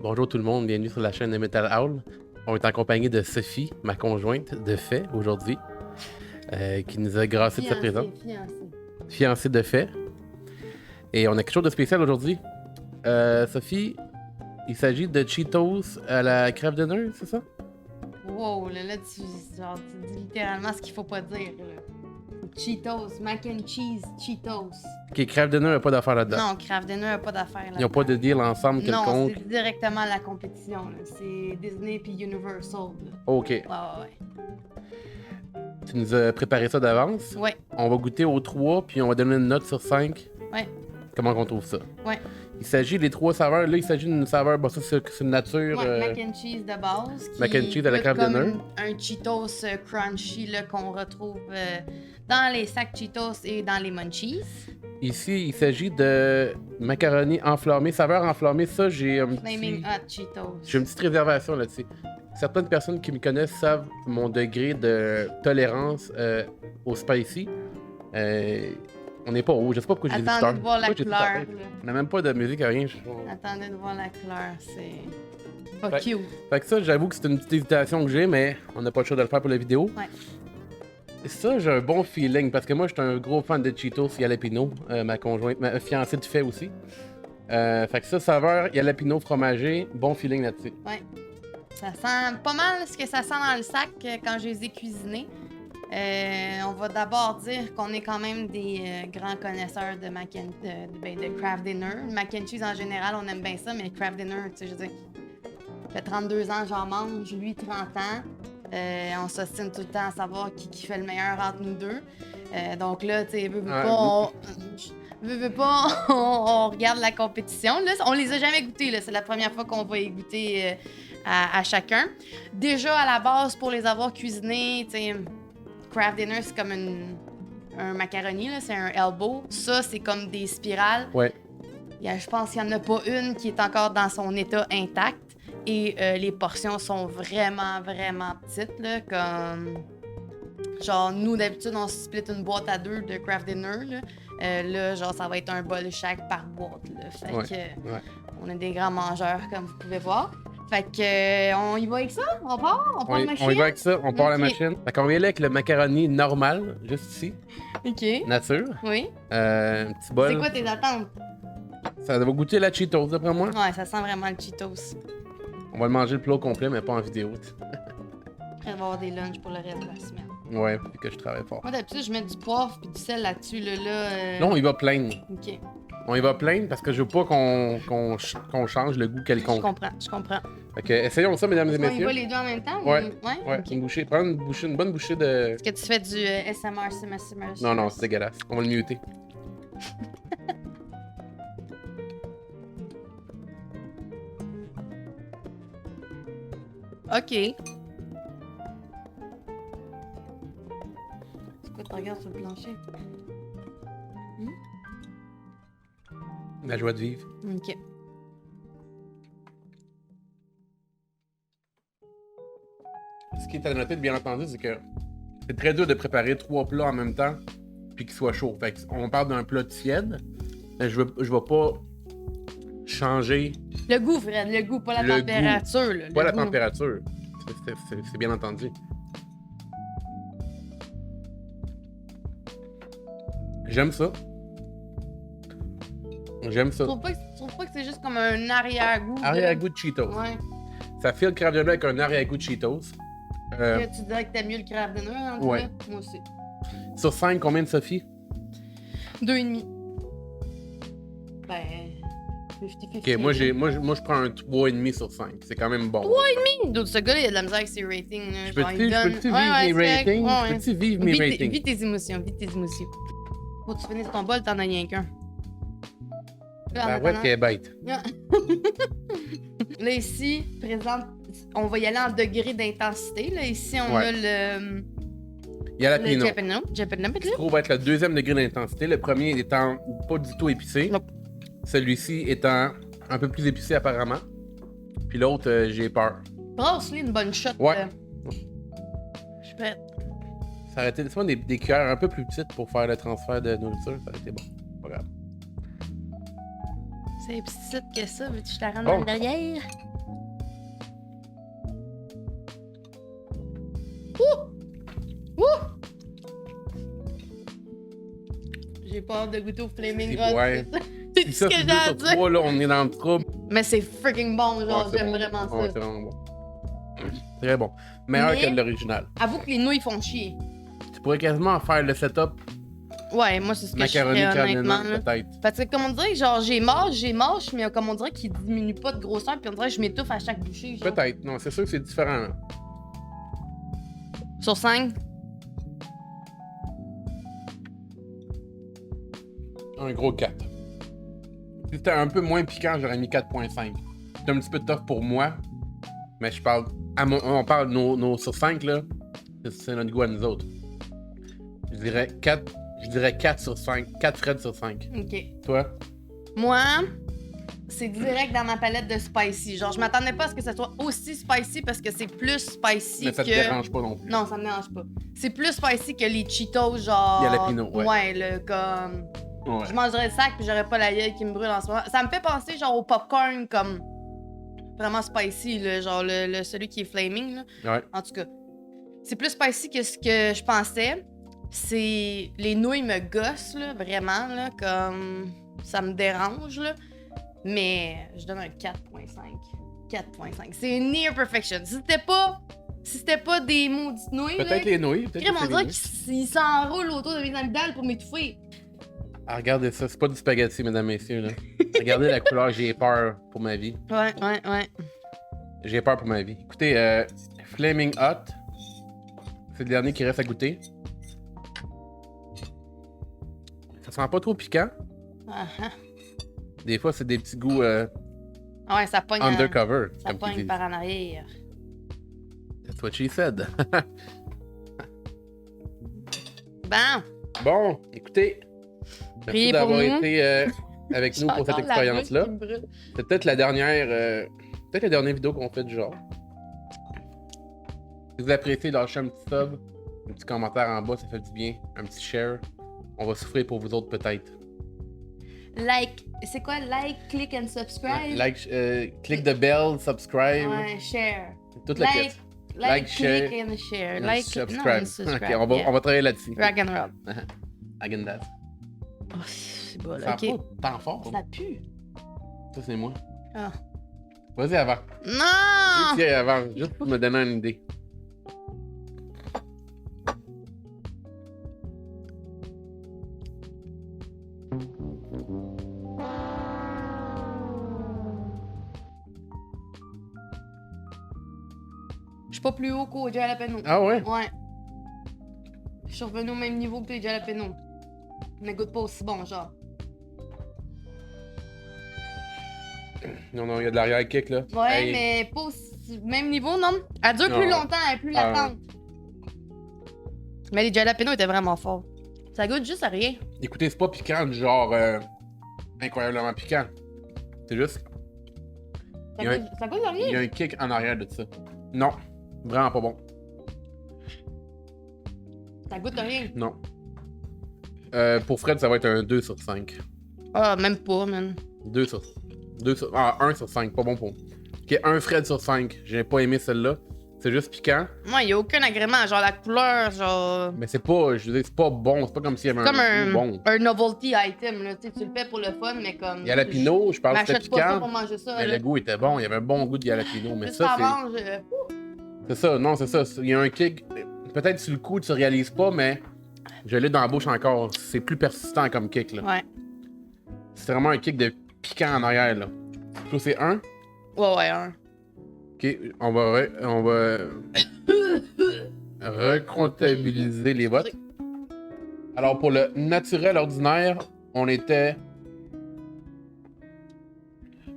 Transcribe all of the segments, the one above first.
Bonjour tout le monde, bienvenue sur la chaîne de Metal Owl. On est en compagnie de Sophie, ma conjointe de fait aujourd'hui, qui nous a gracié de sa présence. Fiancée de fait. Et on a quelque chose de spécial aujourd'hui. Sophie, il s'agit de Cheetos à la crève de nœud, c'est ça? Wow, là, tu dis littéralement ce qu'il faut pas dire. Là. Cheetos, mac and cheese, Cheetos. Ok, crève de nœud n'a pas d'affaire là-dedans. Non, Kraft Dinner n'a pas d'affaire là-dedans. Ils n'ont pas de deal ensemble Non, quelconque. c'est directement la compétition. Là. C'est Disney puis Universal. Là. Ok. Ouais. Tu nous as préparé ça d'avance. Ouais. On va goûter aux 3, puis on va donner une note sur 5. Ouais. Comment on trouve ça? Ouais. Il s'agit des 3 saveurs. Là, il s'agit d'une saveur, ça c'est une nature. Ouais, mac and cheese de base. Qui Mac and cheese à la Kraft Dinner. Un Cheetos crunchy là, qu'on retrouve dans les sacs Cheetos et dans les munchies. Ici, il s'agit de macaroni enflammé, saveur enflammée. Ça, j'ai un Flaming petit... Hot Cheetos. J'ai une petite réservation là-dessus. Certaines personnes qui me connaissent savent mon degré de tolérance au spicy. On n'est pas haut. Je sais pas pourquoi j'ai des Attendez de voir la Pourquoi j'ai couleur. tout tapé? Là. On n'a même pas de musique, rien. Attendez de voir la couleur, c'est pas Fait- cute. Fait que ça, j'avoue que c'est une petite hésitation que j'ai, mais on n'a pas le choix de le faire pour la vidéo. Ouais. Et ça, j'ai un bon feeling, parce que moi, je suis un gros fan de Cheetos Jalapeno, ma conjointe, ma fiancée de fait aussi. Fait que ça, saveur Jalapeno fromagé, bon feeling là-dessus. Ouais. Ça sent pas mal ce que ça sent dans le sac quand je les ai cuisinés. On va d'abord dire qu'on est quand même des grands connaisseurs de de Kraft Dinner. Mac and cheese en général, on aime bien ça, mais Kraft Dinner, tu sais, je veux dire, ça fait 32 ans que j'en mange, lui 30 ans. On s'ostine tout le temps à savoir qui fait le meilleur entre nous deux. Donc là, tu sais, veut pas, on regarde la compétition. Là, on les a jamais goûtés, là. C'est la première fois qu'on va y goûter à chacun. Déjà, à la base, pour les avoir cuisinés, tu sais, Kraft Dinner, c'est comme un macaroni, là, c'est un elbow. Ça, c'est comme des spirales. Ouais. Je pense qu'il n'y en a pas une qui est encore dans son état intact. Et les portions sont vraiment, vraiment petites, là, comme... Genre, nous, d'habitude, on se split une boîte à 2 de Kraft Dinner, là. Là, genre, ça va être un bol chaque par boîte, là. Fait que... Ouais. On est des grands mangeurs, comme vous pouvez voir. Fait que, on y va avec ça? On part la machine? On y va avec ça, on part la Ok. machine. Fait qu'on va y aller avec le macaroni normal, juste ici, OK. nature. Oui. Un petit bol. C'est quoi tes attentes? Ça va goûter la Cheetos, d'après moi. Ouais, ça sent vraiment le Cheetos. On va le manger le plat au complet, mais pas en vidéo. Après, on va avoir des lunchs pour le reste de la semaine. Ouais, puis que je travaille fort. Moi, d'habitude, je mets du poivre puis du sel là-dessus, là. Là, on y va plein. OK. On y va plein parce que je veux pas qu'on change le goût Je quelconque. comprends. Fait que, essayons ça, mesdames et Est-ce qu'on y messieurs. va les deux en même temps? Ouais. Ou... Ouais? Ouais, OK. une bouchée. Prends une bonne bouchée de... Est-ce que tu fais du SMR, simmer? Non, c'est dégueulasse. On va le muter. OK. C'est quoi, tu regardes sur le plancher? La joie de vivre. OK. Ce qui est à noter, bien entendu, c'est que c'est très dur de préparer 3 plats en même temps puis qu'ils soient chauds. Fait on parle d'un plat tiède. Mais je vais pas changer Le goût, Fred, le goût, pas la Le température. Là, pas le la goût. température. C'est bien entendu. J'aime ça. J'aime ça. Tu trouves pas que c'est juste comme un arrière-goût? Arrière-goût de Cheetos. Ouais. Ça file le Kraft Dinner avec un arrière-goût de Cheetos. Tu dirais que t'aimes mieux le Kraft Dinner, en tout ouais. cas? Moi aussi. Sur 5, combien de Sophie? 2,5. Ben... 50-50. Ok, moi je prends un 3,5 sur 5. C'est quand même bon. 3,5? D'autres, ce gars-là, il a de la misère avec ses ratings. Là. Je Genre, peux-tu il donne- vivre Ouais, mes c'est correct. ratings? Ouais, Je peux-tu vivre mes ratings? Vis tes émotions, Faut que tu finisses ton bol, t'en as rien qu'un. Là, en La web attendant- qui est bête. Là, ici, présente, on va y aller en degré d'intensité. Là, ici, on Ouais. a le Jalapeno. Jalapeno, Je trouve va être le deuxième degré d'intensité. Le premier étant pas du tout épicé. Nope. Celui-ci étant un peu plus épicé apparemment. Puis l'autre, j'ai peur. Brasse-lui une bonne shot. Ouais. Je suis prête. Ça aurait été des cuillères un peu plus petites pour faire le transfert de nourriture. Ça aurait été bon. Pas grave. C'est plus petite que ça, veux-tu que je la rentre Bon. dans le derrière? J'ai peur de goûter au Flaming Hot. Ouais. C'est tout ce que j'ai à dire. 3, là, on est dans le trouble. Mais c'est freaking bon, genre, Ouais, j'aime bon. vraiment ça. Ouais, c'est vraiment bon. Très bon. Meilleur Mais- que l'original. Avoue que les nouilles font chier. Tu pourrais quasiment faire le setup Ouais, moi, c'est ce que macaroni je ferais, honnêtement. cannella, Là. peut-être. Parce que, comme on dirait, genre, j'ai mâche, mais comme on dirait qu'il diminue pas de grosseur, puis on dirait que je m'étouffe à chaque bouchée. Genre. Peut-être. Non, c'est sûr que c'est différent. Là. Sur 5, Un gros 4. Si c'était un peu moins piquant, j'aurais mis 4.5. C'est un petit peu tough pour moi, mais je parle. On parle de nos sur 5, là. C'est notre goût à nous autres. Je dirais 4 sur 5. 4 Fred sur 5. ok. Toi? Moi, c'est direct dans ma palette de spicy. Genre, je m'attendais pas à ce que ça soit aussi spicy parce que c'est plus spicy Mais ça que. te dérange pas non plus. Non, ça me dérange pas. C'est plus spicy que les Cheetos, genre. Jalapeno, ouais. Ouais, le comme. Ouais. Je mangerais le sac puis j'aurais pas la gueule qui me brûle en ce moment. Ça me fait penser genre au popcorn comme vraiment spicy, là, genre celui qui est flaming. Là. Ouais. En tout cas, c'est plus spicy que ce que je pensais. C'est les nouilles me gossent là, vraiment là, comme ça me dérange là. Mais je donne un 4.5. 4.5. C'est near perfection. Si c'était pas des maudites nouilles, Peut-être là, les nouilles. Peut-être crème, que on c'est dirait les nouilles. qu'il s'enroule autour de mes amygdales pour m'étouffer. Ah, regardez ça, c'est pas du spaghetti, mesdames, messieurs. Là. Regardez la couleur, j'ai peur pour ma vie. Ouais. J'ai peur pour ma vie. Écoutez, Flaming Hot, c'est le dernier qui reste à goûter. Ça sent pas trop piquant. Ah, ah. Des fois, c'est des petits goûts Ah ouais, ça pogne, undercover. ça comme qu'ils pogne disent. par en arrière. That's what she said. Bon, Bon, écoutez. Merci Priez pour d'avoir nous. été avec nous pour cette expérience-là. C'est peut-être la dernière vidéo qu'on fait du genre. Si vous appréciez, lâchez un petit sub, un petit commentaire en bas, ça fait du bien, un petit share. On va souffrir pour vous autres peut-être. Like, c'est quoi? Like, click and subscribe? Like, click the bell, subscribe, Ouais, share. toute la pièce. Like, click share, and share. Like, subscribe. non, subscribe. Ok, on va travailler là-dessus. Rock and roll. Agendas. Oh, c'est bon, Ça là. a Ok. pas tant fort. Ça pue. Ça, c'est moi. Ah. Vas-y avant. Non! Juste avant, juste pour me donner une idée. Je suis pas plus haut qu'au Jalapeno. Ah ouais? Ouais. Je suis revenu au même niveau que les Jalapeno. Mais goûte pas aussi bon, genre. Non, non, il y a de l'arrière-kick là. Ouais, Hey, mais pas aussi même niveau, non? Elle dure Non. plus longtemps, elle est plus Ah. latente. Mais les Jalapeno étaient vraiment forts. Ça goûte juste à rien. Écoutez, c'est pas piquant du genre incroyablement piquant. C'est juste, Ça, Il y a goûte, ça goûte à il y rien. a un kick en arrière de ça. Non, vraiment pas bon. Ça goûte à rien. Non. Pour Fred, ça va être un 2 sur 5. Ah, même pas, man. 1 sur 5, pas bon pour moi. Ok, un Fred sur 5. J'ai pas aimé celle-là. C'est juste piquant. Moi, il y a aucun agrément. Genre, la couleur, genre. Mais c'est pas, je veux dire, c'est pas bon. C'est pas comme s'il y avait Comme un goût bon. un novelty item, là. Tu sais, tu le fais pour le fun, mais comme. Il y a la pinot, je parle de c'était M'achète pas ça piquant. pour manger ça. Mais là. le goût était bon. Il y avait un bon goût de jalapeno. Mais Plus ça, ça c'est. mange. C'est ça, non, c'est ça. Il y a un kick. Peut-être sur le coup, tu réalises pas, mais je l'ai dans la bouche encore. C'est plus persistant comme kick, là. Ouais. C'est vraiment un kick de piquant en arrière, là. Toi, c'est 1. Ouais, hein. Ok, on va recomptabiliser les votes. Alors, pour le naturel ordinaire, on était.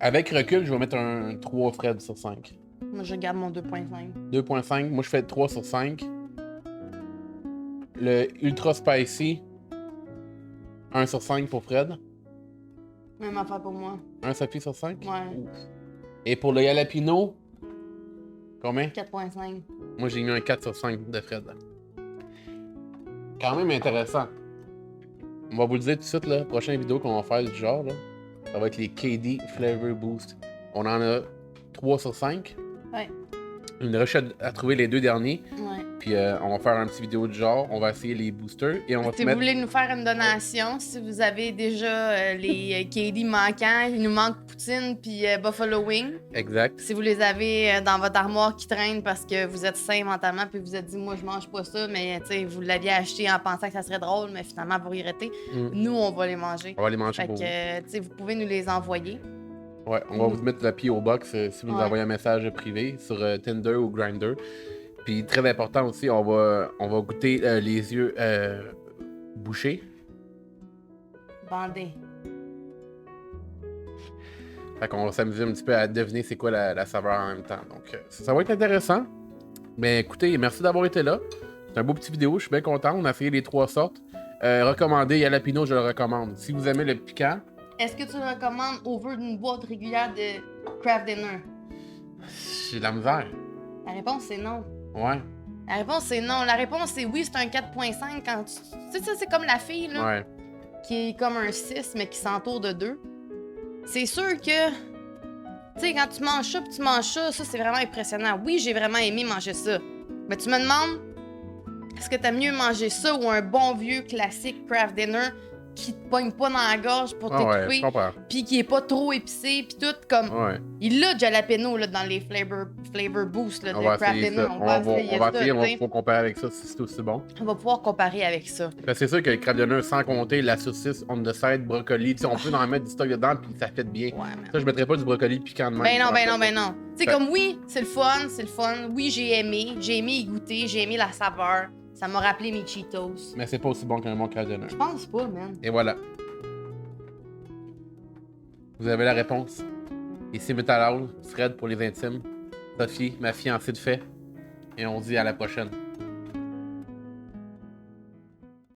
Avec recul, je vais mettre un 3 Fred sur 5. Moi, je garde mon 2.5. 2.5. Moi, je fais 3 sur 5. Le Ultra Spicy, 1 sur 5 pour Fred. Même affaire pour moi. 1 Sophie sur 5. Ouais. Et pour le jalapeno, combien? 4.5. Moi, j'ai mis un 4 sur 5 de Fred. Quand même intéressant. On va vous le dire tout de suite, là. Prochaine vidéo qu'on va faire du genre, là. Ça va être les KD Flavor Boost. On en a 3 sur 5. Ouais. Une recherche à trouver les 2 derniers. Ouais. Puis on va faire un petit vidéo de genre. On va essayer les boosters. Et on va Si vous voulez nous faire une donation, si vous avez déjà les KD manquants, il nous manque Poutine puis Buffalo Wing. Exact. Si vous les avez dans votre armoire qui traîne parce que vous êtes sain mentalement puis vous êtes dit moi je mange pas ça, mais vous l'aviez acheté en pensant que ça serait drôle, mais finalement vous regrettez. Nous on va les manger. On va les manger fait pour que vous pouvez nous les envoyer. Ouais, on va vous mettre le P.O. Box si vous nous envoyez un message privé sur Tinder ou Grindr. Puis très important aussi, on va goûter les yeux bouchés. Bandés. Fait qu'on va s'amuser un petit peu à deviner c'est quoi la saveur en même temps. Donc ça va être intéressant. Mais écoutez, merci d'avoir été là. C'est un beau petit vidéo, je suis bien content. On a essayé les 3 sortes. Recommandé, Jalapeno, je le recommande. Si vous aimez le piquant. Est-ce que tu le recommandes over d'une boîte régulière de Kraft Dinner? J'ai de la misère. La réponse c'est non. Ouais. La réponse c'est non. La réponse c'est oui, c'est un 4.5 quand tu sais ça c'est comme la fille là. Ouais. Qui est comme un 6 mais qui s'entoure de 2. C'est sûr que tu sais quand tu manges ça puis tu manges ça, c'est vraiment impressionnant. Oui, j'ai vraiment aimé manger ça. Mais tu me demandes est-ce que t'aimes mieux manger ça ou un bon vieux classique Kraft Dinner qui te pogne pas dans la gorge pour t'étouffer, puis qui est pas trop épicé, puis tout comme... Ouais. Il l'a jalapeno là, dans les flavor boost là, de Kraft Dinner. On va essayer, on va comparer avec ça si c'est aussi bon. On va pouvoir comparer avec ça. C'est sûr que le Kraft Dinner, sans compter la saucisse, on the side, brocoli, on peut en mettre du stock dedans, puis ça fait bien. Ouais, ça, je mettrais pas du brocoli piquant de même. Ben non. Tu sais, comme oui, c'est le fun. Oui, j'ai aimé y goûter, j'ai aimé la saveur. Ça m'a rappelé mes Cheetos. Mais c'est pas aussi bon qu'un bon Kraft Dinner. Je pense pas, man. Et voilà. Vous avez la réponse. Ici Metal Owl, Fred pour les intimes, Sophie, ma fiancée de fait. Et on se dit à la prochaine.